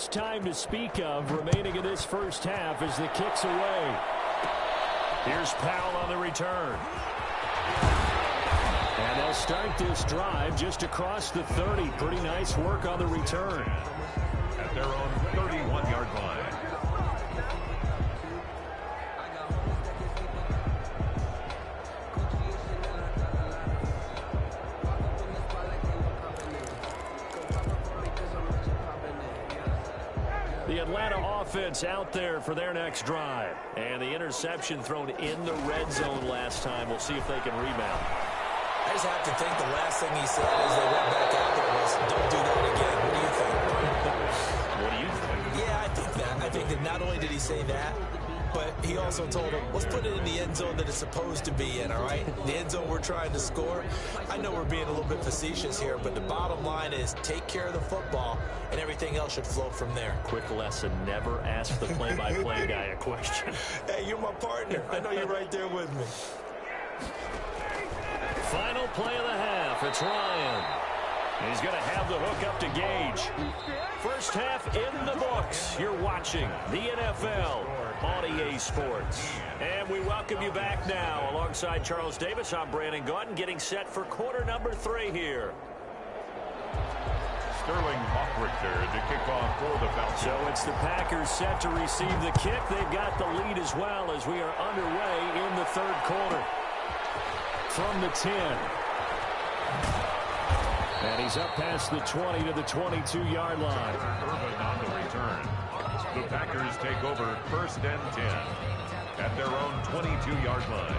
much time to speak of remaining in this first half as the kick's away. Here's Powell on the return. And they'll start this drive just across the 30. Pretty nice work on the return. At their own 31-yard line. The Atlanta offense out there for their next drive. And the interception thrown in the red zone last time. We'll see if they can rebound. I just have to think the last thing he said as they went back out there was, don't do that again. What do you think? What do you think? Yeah, I think that. I think that not only did he say that, but he also told him, let's put it in the end zone that it's supposed to be in, all right? The end zone we're trying to score. I know we're being a little bit facetious here, but the bottom line is take care of the football, and everything else should flow from there. Quick lesson, never ask the play-by-play guy a question. Hey, you're my partner. I know you're right there with me. Final play of the half. It's Ryan. He's going to have the hook up to Gage. First half in the books. You're watching the NFL on EA Sports. And we welcome you back now. Alongside Charles Davis, I'm Brandon Gaudin, getting set for quarter number 3 here. Sterling Hockrichter to kick off for the Falcons. So it's the Packers set to receive the kick. They've got the lead as well as we are underway in the third quarter. From the 10. And he's up past the 20 to the 22-yard line. Irvin on the return. The Packers take over first and 10 at their own 22-yard line.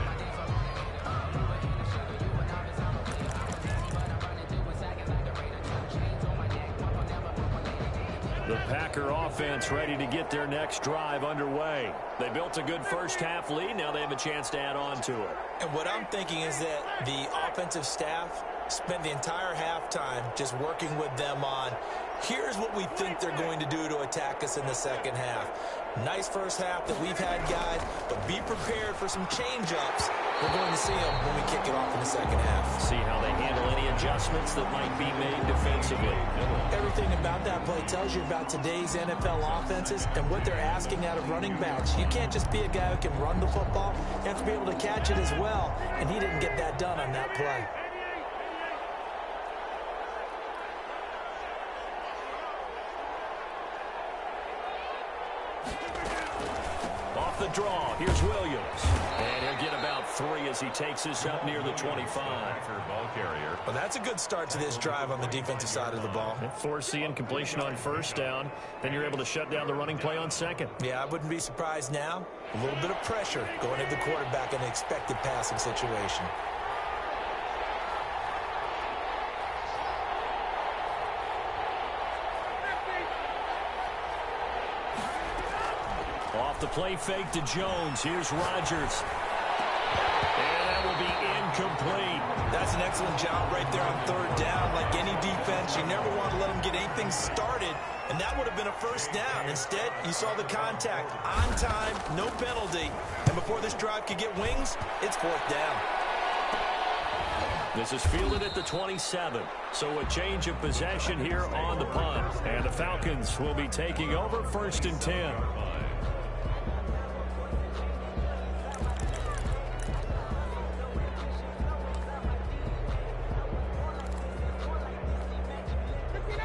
The Packer offense ready to get their next drive underway. They built a good first half lead. Now they have a chance to add on to it. And what I'm thinking is that the offensive staff spent the entire halftime just working with them on, here's what we think they're going to do to attack us in the second half. Nice first half that we've had, guys, but be prepared for some change-ups. We're going to see them when we kick it off in the second half. See how they handle any adjustments that might be made defensively. Everything about that play tells you about today's NFL offenses and what they're asking out of running backs. You can't just be a guy who can run the football. You have to be able to catch it as well, and he didn't get that done on that play. Off the draw, here's Williams. And he'll get about 3 as he takes this up near the 25. Ball carrier. Well, that's a good start to this drive on the defensive side of the ball. Force the incompletion on first down. Then you're able to shut down the running play on second. Yeah, I wouldn't be surprised now. A little bit of pressure going at the quarterback in an expected passing situation. Off the play fake to Jones. Here's Rodgers. And that will be incomplete. That's an excellent job right there on third down. Like any defense, you never want to let them get anything started, and that would have been a first down. Instead, you saw the contact on time, no penalty, and before this drive could get wings, it's fourth down. This is fielded at the 27. So a change of possession here on the punt. And the Falcons will be taking over first and 10.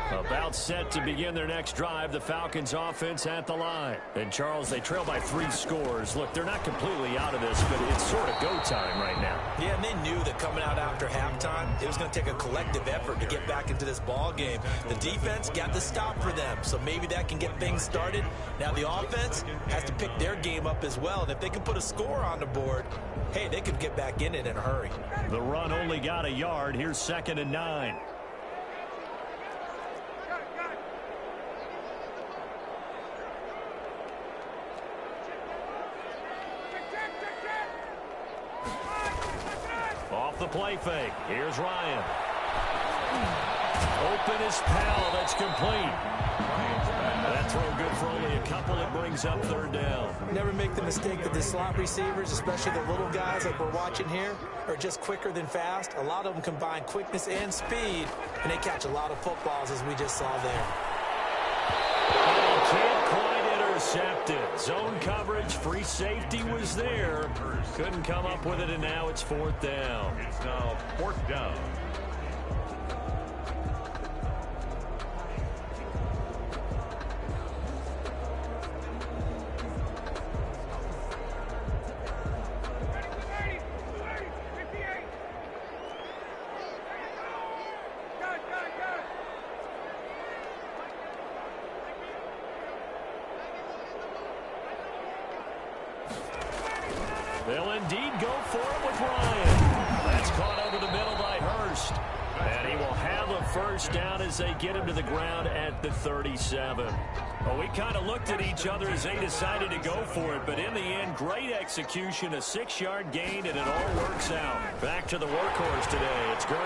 About set to begin their next drive, the Falcons offense at the line. And Charles, they trail by 3 scores. Look, they're not completely out of this, but it's sort of go time right now. Yeah, and they knew that coming out after halftime, it was going to take a collective effort to get back into this ball game. The defense got the stop for them, so maybe that can get things started. Now the offense has to pick their game up as well, and if they can put a score on the board, hey, they could get back in it in a hurry. The run only got a yard. Here's 2nd and 9. Off the play fake. Here's Ryan. Open is Powell. That's complete. That throw good for only a couple. It brings up third down. Never make the mistake that the slot receivers, especially the little guys like we're watching here, are just quicker than fast. A lot of them combine quickness and speed, and they catch a lot of footballs as we just saw there. Zone coverage, free safety was there. Couldn't come up with it, and now it's 4th down. It's now 4th down. They'll indeed go for it with Ryan. That's caught over the middle by Hurst. And he will have a first down as they get him to the ground at the 37. Well, we kind of looked at each other as they decided to go for it, but in the end, great execution, a 6-yard gain, and it all works out. Back to the workhorse today. It's Gurley.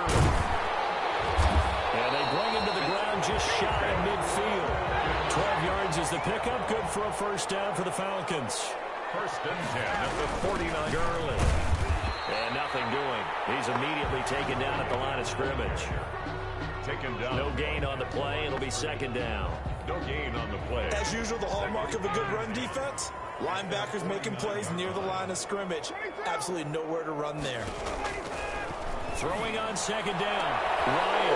And they bring him to the ground just shy of midfield. 12 yards is the pickup. Good for a first down for the Falcons. 1st and 10 at the 49. Gurley. And nothing doing. He's immediately taken down at the line of scrimmage. Taken down. No gain on the play. It'll be 2nd down. No gain on the play. As usual, the hallmark of a good run defense, linebackers making plays near the line of scrimmage. Absolutely nowhere to run there. Throwing on 2nd down. Ryan.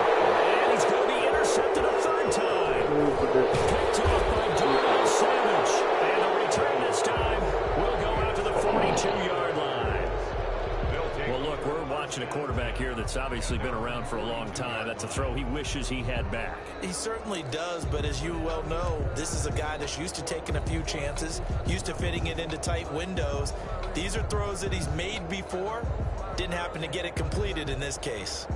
And he's going to be intercepted a 3rd time. Picked off by Darnell Savage. And the return this time will go out to the 42-yard line. Well, look, we're watching a quarterback here that's obviously been around for a long time. That's a throw he wishes he had back. He certainly does, but as you well know, this is a guy that's used to taking a few chances, used to fitting it into tight windows. These are throws that he's made before. Didn't happen to get it completed in this case.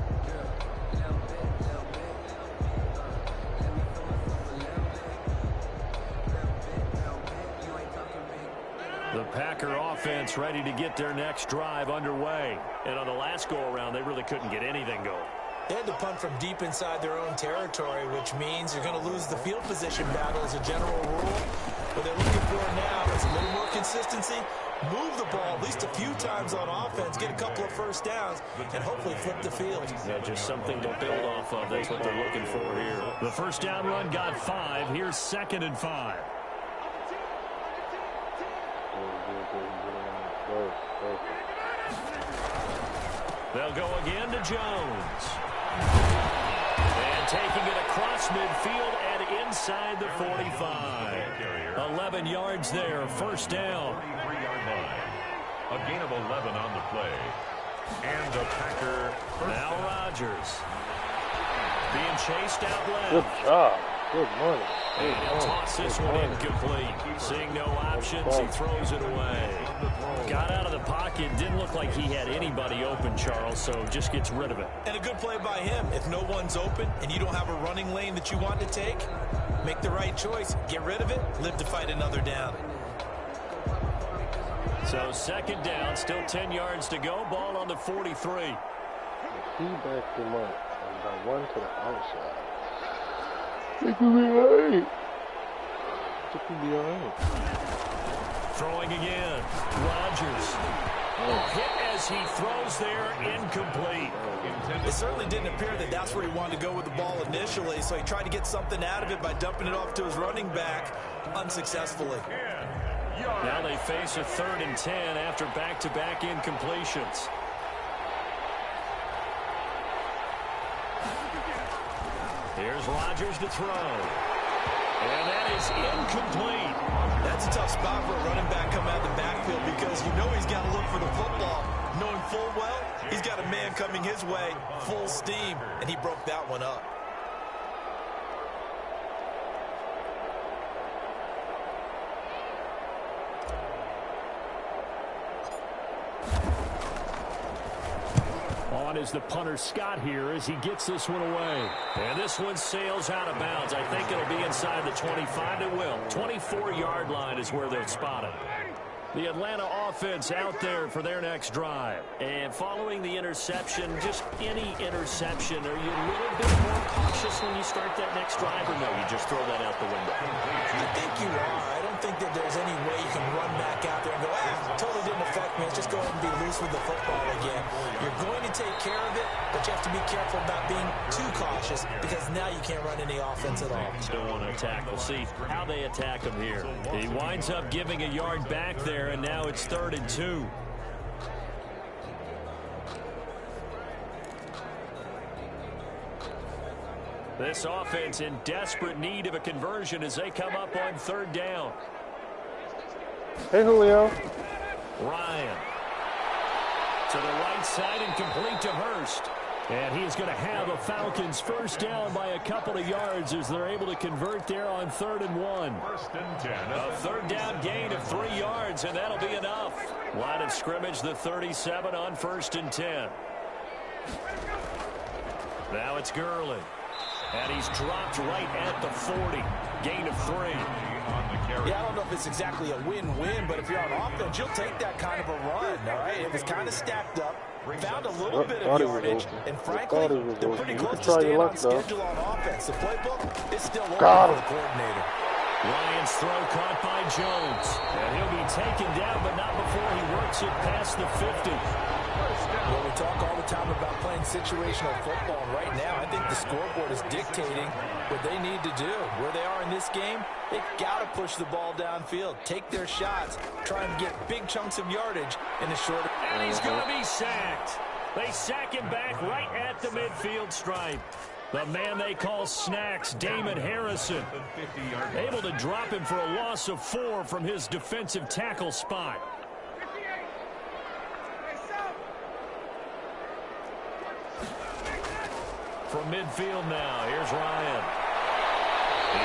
The Packer offense ready to get their next drive underway. And on the last go-around, they really couldn't get anything going. They had to punt from deep inside their own territory, which means you're going to lose the field position battle as a general rule. What they're looking for now is a little more consistency, move the ball at least a few times on offense, get a couple of first downs, and hopefully flip the field. Yeah, just something to build off of. That's what they're looking for here. The first down run got 5. Here's 2nd and 5. They'll go again to Jones. And taking it across midfield and inside the 45. 11 yards there, first down. 43-yard line. A gain of 11 on the play. And the Packer first Now down. Rodgers. Being chased out left. Good job. Good morning. And he'll toss this one incomplete. Seeing no options, he throws it away. Got out of the pocket. Didn't look like he had anybody open, Charles, so just gets rid of it. And a good play by him. If no one's open and you don't have a running lane that you want to take, make the right choice. Get rid of it. Live to fight another down. So 2nd down, still 10 yards to go. Ball on the 43. He backed him up and got one to the outside. It could be alright. It could be alright. Throwing again. Rodgers. Hit as he throws there, incomplete. It certainly didn't appear that that's where he wanted to go with the ball initially, so he tried to get something out of it by dumping it off to his running back unsuccessfully. Now they face a 3rd and 10 after back-to-back incompletions. Here's Rodgers to throw. And that is incomplete. That's a tough spot for a running back coming out of the backfield because you know he's got to look for the football. Knowing full well, he's got a man coming his way, full steam, and he broke that one up. On is the punter Scott here as he gets this one away. And this one sails out of bounds. I think it'll be inside the 25. It will. 24-yard line is where they'll spot it. The Atlanta offense out there for their next drive. And following the interception, just any interception, are you a little bit more cautious when you start that next drive, or no, you just throw that out the window? I think you are. I don't think that there's any way you can run back out there and go, totally didn't affect Let's just go ahead and be loose with the football again. You're going to take care of it, but you have to be careful about being too cautious because now you can't run any offense at all. Don't want to attack. We'll see how they attack him here. He winds up giving a yard back there, and now it's 3rd and 2. This offense in desperate need of a conversion as they come up on 3rd down. Hey, Julio. Ryan to the right side and complete to Hurst. And he's going to have a Falcons first down by a couple of yards as they're able to convert there on 3rd and 1. 1st and 10. A 3rd down gain of 3 yards, and that'll be enough. Line of scrimmage, the 37 on 1st and 10. Now it's Gurley. And he's dropped right at the 40. Gain of 3. Yeah, I don't know if it's exactly a win-win, but if you're on offense, you'll take that kind of a run, all right? It was kind of stacked up, found a little bit of yardage, and frankly, they're pretty close to staying on schedule on offense. The playbook is still open for the coordinator. Ryan's throw caught by Jones. And he'll be taken down, but not before he works it past the 50. Well, we talk all the time about playing situational football, and right now I think the scoreboard is dictating what they need to do. Where they are in this game, they've got to push the ball downfield, take their shots, try and get big chunks of yardage in the short. And he's going to be sacked. They sack him back right at the midfield stripe. The man they call Snacks, Damon Harrison, able to drop him for a loss of 4 from his defensive tackle spot. From midfield now, here's Ryan.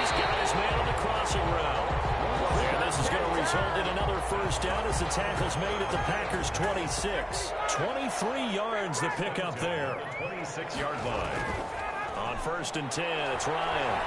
He's got his man on the crossing route. And this is going to result in another first down as the tackle's made at the Packers' 26. 23 yards the pickup there. 26-yard line. On 1st and 10, it's Ryan.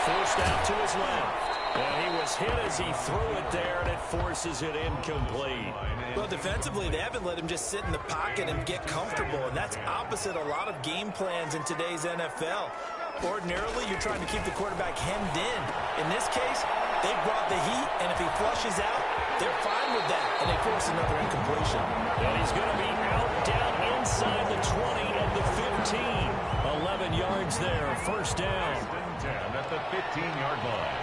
Forced out to his left. And he was hit as he threw it there, and it forces it incomplete. Well, defensively, they haven't let him just sit in the pocket and get comfortable, and that's opposite a lot of game plans in today's NFL. Ordinarily, you're trying to keep the quarterback hemmed in. In this case, they brought the heat, and if he flushes out, they're fine with that, and they force another incompletion. And he's going to be out down inside the 20 and the 15. 11 yards there, first down. 1st and 10 at the 15-yard line.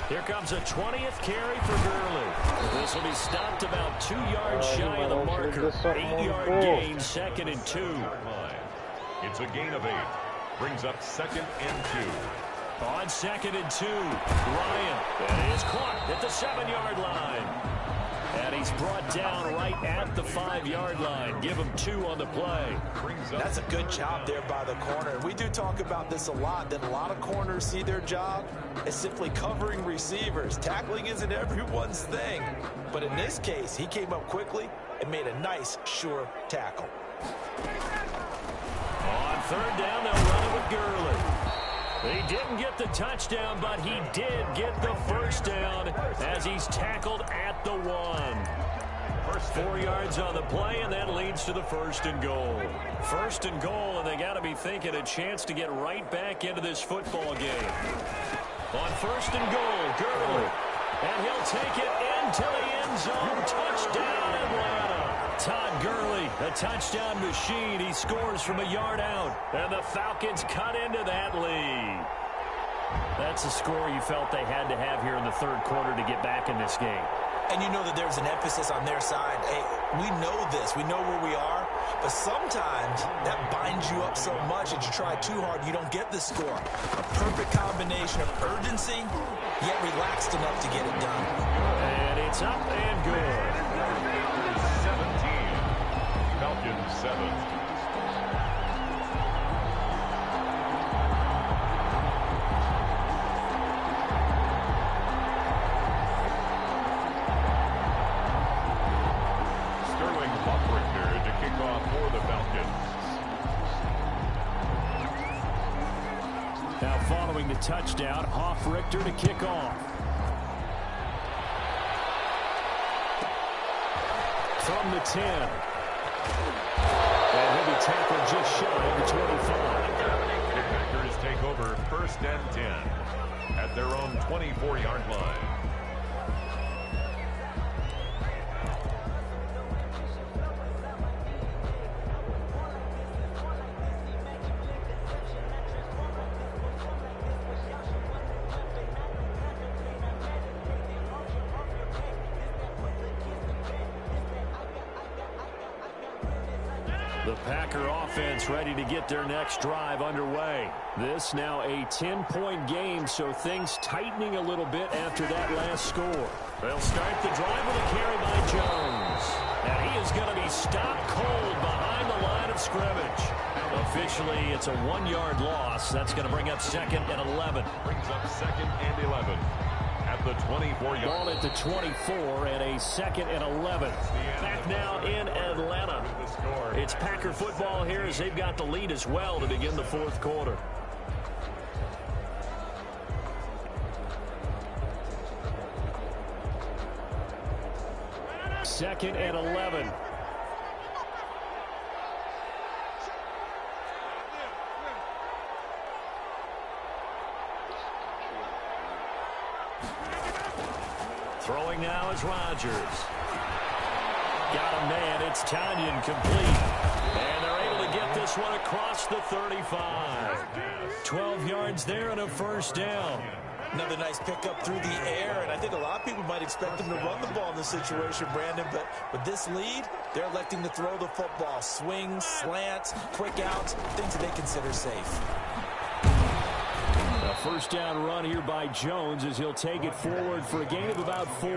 Here comes a 20th carry for Gurley. This will be stopped about 2 yards shy of the marker. 8-yard gain, 2nd and 2. It's a gain of 8. Brings up 2nd and 2. On 2nd and 2, Ryan is caught at the 7-yard line. And he's brought down right at the 5-yard line. Give him 2 on the play. That's a good job there by the corner. We do talk about this a lot, that a lot of corners see their job as simply covering receivers. Tackling isn't everyone's thing. But in this case, he came up quickly and made a nice, sure tackle. On 3rd down, they'll run it with Gurley. He didn't get the touchdown, but he did get the first down as he's tackled at the 1. 4 yards on the play, and that leads to the 1st and goal. 1st and goal, and they got to be thinking a chance to get right back into this football game. On 1st and goal, Gurley. And he'll take it into the end zone. Touchdown, Atlanta. Todd Gurley, a touchdown machine. He scores from a yard out. And the Falcons cut into that lead. That's a score you felt they had to have here in the 3rd quarter to get back in this game. And you know that there's an emphasis on their side. Hey, we know this. We know where we are. But sometimes that binds you up so much that you try too hard, you don't get the score. A perfect combination of urgency, yet relaxed enough to get it done. And it's up and good. 17. Falcons 7. Now following the touchdown, Hofrichter to kick off. From the 10. And he'll be tackled just shy of the 25. The Packers take over 1st and 10 at their own 24-yard line. The Packer offense ready to get their next drive underway. This now a 10-point game, so things tightening a little bit after that last score. They'll start the drive with a carry by Jones. And he is going to be stopped cold behind the line of scrimmage. Officially, it's a 1-yard loss. That's going to bring up 2nd and 11. Brings up 2nd and 11. At the 24-yard ball at the 24 and a 2nd and 11. Back now in Atlanta. It's Packer football here as they've got the lead as well to begin the fourth quarter. Second and 11. Throwing now is Rodgers. Got a man. It's Tanyan complete. And they're able to get this one across the 35. 12 yards there and a first down. Another nice pickup through the air, and I think a lot of people might expect them to run the ball in this situation, Brandon, but with this lead, they're electing to throw the football. Swings, slants, quick outs, things that they consider safe. A first down run here by Jones as he'll take it forward for a gain of about 4.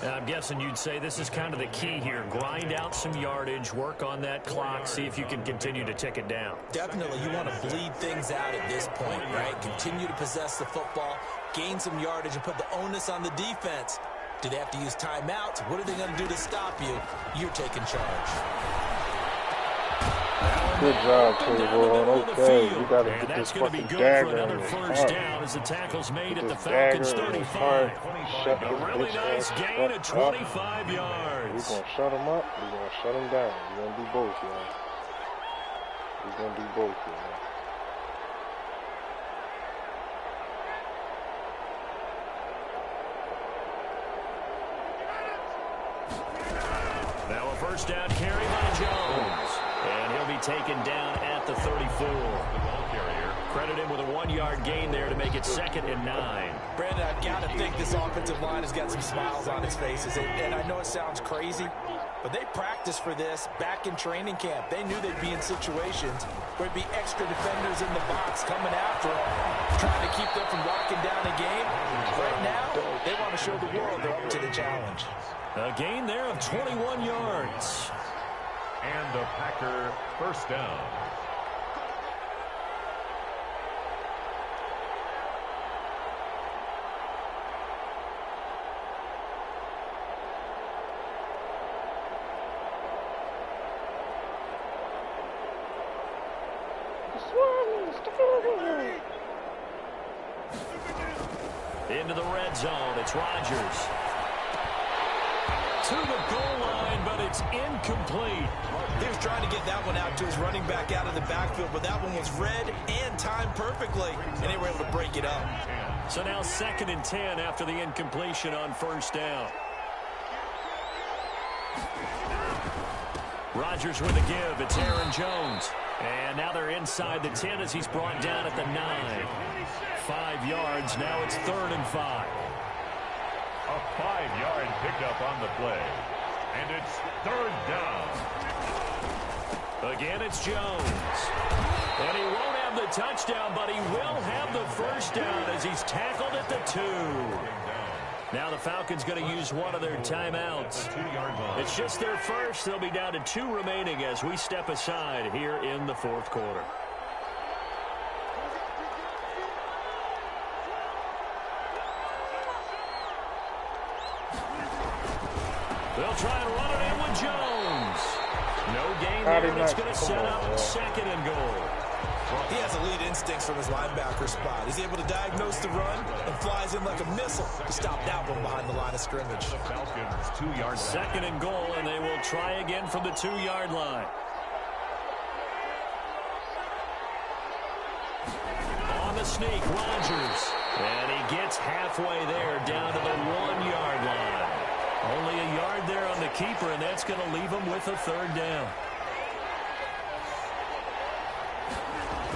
And I'm guessing you'd say this is kind of the key here. Grind out some yardage, work on that clock, see if you can continue to tick it down. Definitely, you want to bleed things out at this point, right? Continue to possess the football, gain some yardage, and put the onus on the defense. Do they have to use timeouts? What are they going to do to stop you? You're taking charge. Good job, Trayvon. Okay, you got to get this fucking dagger in his first heart. down as the tackle's made at the This Falcons dagger in his 35. Shut A his really bitch nice ass gain of fuck up. 25 yards. We're going to shut him up. We're going to shut him down. We're going to do both, y'all. We're going to do both, y'all. Now a first down carry by Jones. And he'll be taken down at the 34. Credit him with a 1-yard gain there to make it 2nd and 9. Brandon, I've got to think this offensive line has got some smiles on its faces. And I know it sounds crazy, but they practiced for this back in training camp. They knew they'd be in situations where it'd be extra defenders in the box coming after them, trying to keep them from locking down a game. Right now, they want to show the world they're up to the challenge. A gain there of 21 yards. And a Packer first down. Into the red zone, it's Rodgers. To the goal line, but it's incomplete. He was trying to get that one out to his running back out of the backfield, but that one was read and timed perfectly, and they were able to break it up. So now 2nd and 10 after the incompletion on first down. Rodgers with a give. It's Aaron Jones. And now they're inside the 10 as he's brought down at the 9. 5 yards. Now it's 3rd and 5. A 5-yard pickup on the play. And it's 3rd down. Again, it's Jones. And he won't have the touchdown, but he will have the first down as he's tackled at the 2. Now the Falcons going to use one of their timeouts. It's just their first. They'll be down to 2 remaining as we step aside here in the fourth quarter. They'll try and run it in with Jones. No gain there, and it's going to set up 2nd and goal. He has elite instincts from his linebacker spot. He's able to diagnose the run and flies in like a missile to stop that one behind the line of scrimmage. The Falcons 2-yard 2nd and goal, and they will try again from the 2-yard line. On the sneak, Rodgers. And he gets halfway there down to the 1-yard line. Only a yard there on the keeper, and that's going to leave him with a 3rd down.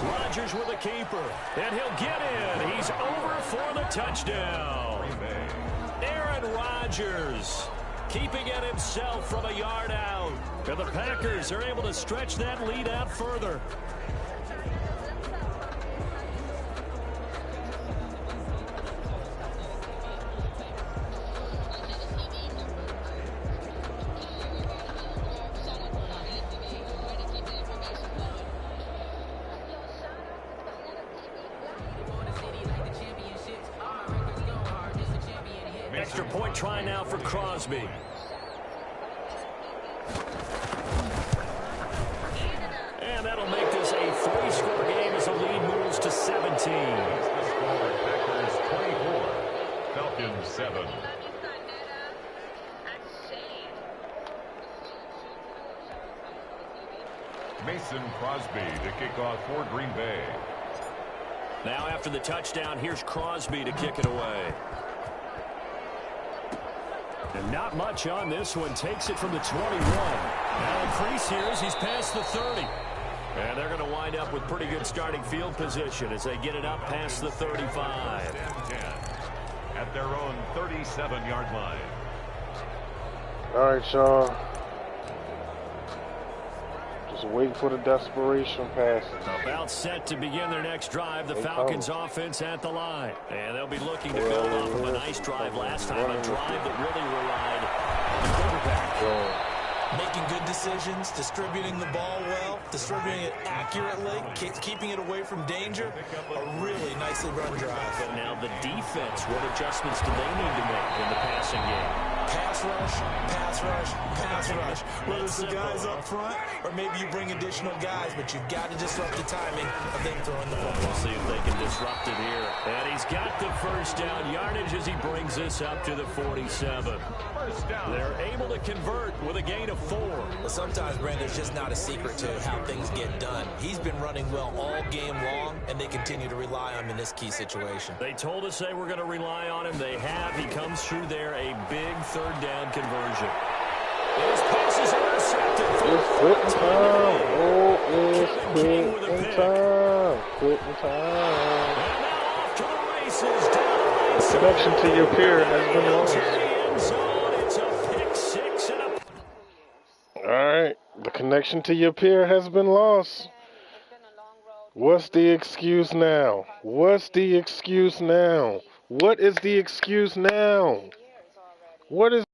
Rodgers with a keeper, and he'll get in. He's over for the touchdown. Aaron Rodgers keeping it himself from a yard out. And the Packers are able to stretch that lead out further. Extra point try now for Crosby. And that'll make this a 3-score game as the lead moves to 17. Packers 24, Falcons 7. Mason Crosby to kick off for Green Bay. Now after the touchdown, here's Crosby to kick it away. And not much on this one. Takes it from the 21. Now increase here as he's past the 30. And they're going to wind up with pretty good starting field position as they get it up past the 35. 10 at their own 37-yard line. All right, y'all. Just waiting for the desperation passes. About set to begin their next drive. The Falcons offense at the line. And they'll be looking to build off of a nice drive last time. A drive that really relied on the quarterback. Making good decisions, distributing the ball well, distributing it accurately, keeping it away from danger. A really nicely run drive. But now the defense, what adjustments do they need to make in the passing game? Pass rush, pass rush, pass rush. Whether it's the guys up front or maybe you bring additional guys, but you've got to disrupt the timing of them throwing the football. We'll see if they can disrupt it here. And he's got the first down yardage as he brings this up to the 47. They're able to convert with a gain of 4. Well, sometimes, Brand, there's just not a secret to how things get done. He's been running well all game long, and they continue to rely on him in this key situation. They told us they were going to rely on him. They have. He comes through there, a big third down conversion. His pass is intercepted. It's quitting time. Oh, it's quitting time. Quitting time. And now off to the races. Down The connection to your peer has been lost. It's a pick 6 and a... All right. The connection to your peer has been lost. What's the excuse now? What's the excuse now? What is the excuse now? What is